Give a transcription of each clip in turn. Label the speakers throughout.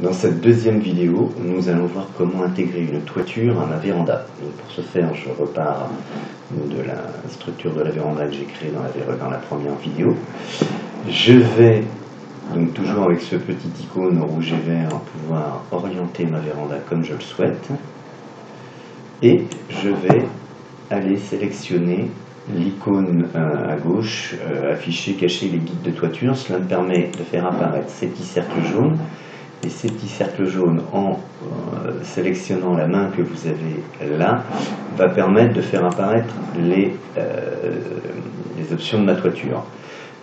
Speaker 1: Dans cette deuxième vidéo, nous allons voir comment intégrer une toiture à ma véranda. Donc pour ce faire, je repars de la structure de la véranda que j'ai créée dans la première vidéo. Je vais, donc toujours avec ce petit icône rouge et vert, pouvoir orienter ma véranda comme je le souhaite. Et je vais aller sélectionner l'icône à gauche, afficher, cacher les guides de toiture. Cela me permet de faire apparaître ces petits cercles jaunes. Et ces petits cercles jaunes, en sélectionnant la main que vous avez là, va permettre de faire apparaître les options de ma toiture.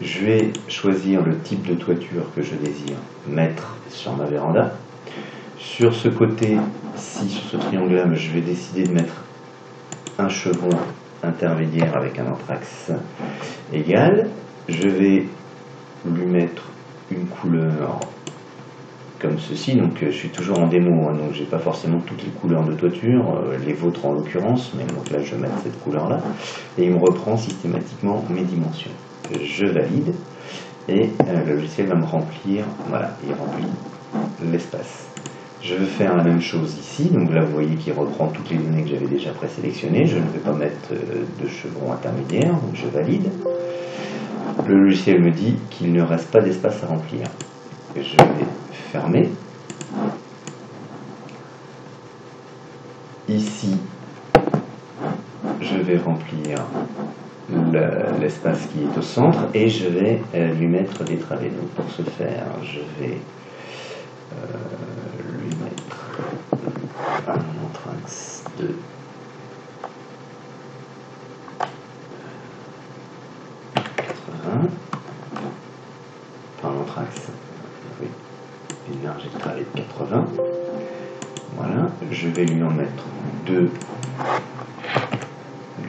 Speaker 1: Je vais choisir le type de toiture que je désire mettre sur ma véranda. Sur ce côté-ci, sur ce triangle-là, je vais décider de mettre un chevron intermédiaire avec un anthrax égal. Je vais lui mettre une couleur comme ceci, donc je suis toujours en démo, donc j'ai pas forcément toutes les couleurs de toiture, les vôtres en l'occurrence, mais donc là je vais mettre cette couleur là, et il me reprend systématiquement mes dimensions. Je valide, et le logiciel va me remplir, voilà, il remplit l'espace. Je vais faire la même chose ici, donc là vous voyez qu'il reprend toutes les données que j'avais déjà présélectionnées, je ne vais pas mettre de chevron intermédiaire, donc je valide. Le logiciel me dit qu'il ne reste pas d'espace à remplir. Je vais fermer. Ici, je vais remplir l'espace qui est au centre et je vais lui mettre des travées. Donc pour ce faire, je vais lui mettre un anthrax de 80 par l'anthrax. Oui, une large et travée de 80. Voilà, je vais lui en mettre deux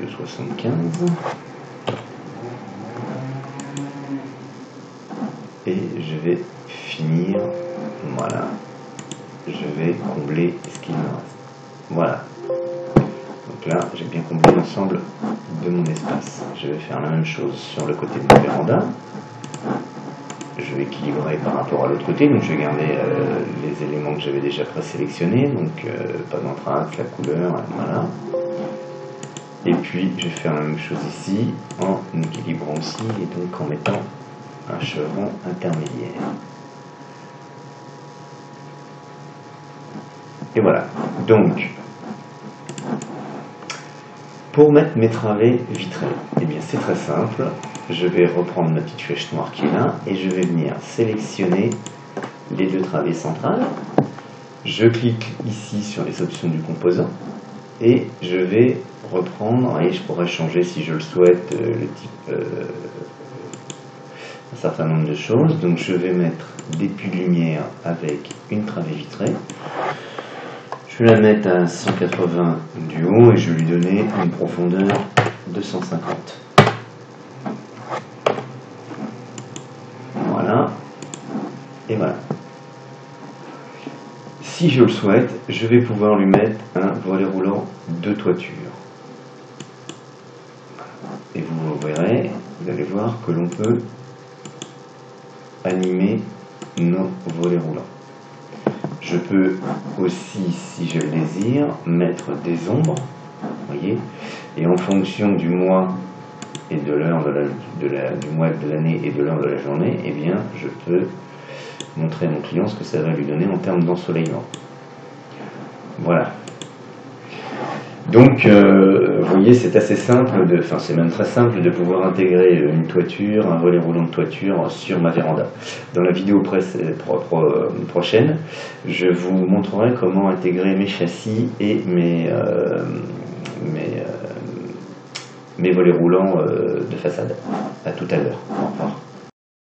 Speaker 1: de 75. Et je vais finir, voilà, je vais combler ce qu'il me reste. Voilà. Donc là, j'ai bien comblé l'ensemble de mon espace. Je vais faire la même chose sur le côté de ma véranda. Je vais équilibrer par rapport à l'autre côté, donc je vais garder les éléments que j'avais déjà présélectionnés, donc pas d'anthrax, la couleur, voilà. Et puis je vais faire la même chose ici, en équilibrant aussi, et donc en mettant un chevron intermédiaire. Et voilà, donc, pour mettre mes travées vitrées, eh bien c'est très simple. Je vais reprendre ma petite flèche noire qui est là et je vais venir sélectionner les deux travées centrales. Je clique ici sur les options du composant et je vais reprendre, et je pourrais changer si je le souhaite le type, un certain nombre de choses. Donc je vais mettre des puits de lumière avec une travée vitrée. Je vais la mettre à 180 du haut et je vais lui donner une profondeur de 150. Voilà. Et voilà. Si je le souhaite, je vais pouvoir lui mettre un volet roulant de toiture. Et vous verrez, vous allez voir que l'on peut animer nos volets roulants. Je peux aussi, si je le désire, mettre des ombres, voyez, et en fonction du mois et de l'heure du mois de l'année et de l'heure de la journée, eh bien, je peux montrer à mon client ce que ça va lui donner en termes d'ensoleillement. Voilà. Donc, vous voyez, c'est assez simple, c'est même très simple de pouvoir intégrer une toiture, un volet roulant de toiture sur ma véranda. Dans la vidéo prochaine, je vous montrerai comment intégrer mes châssis et mes volets roulants de façade. À tout à l'heure. Au revoir.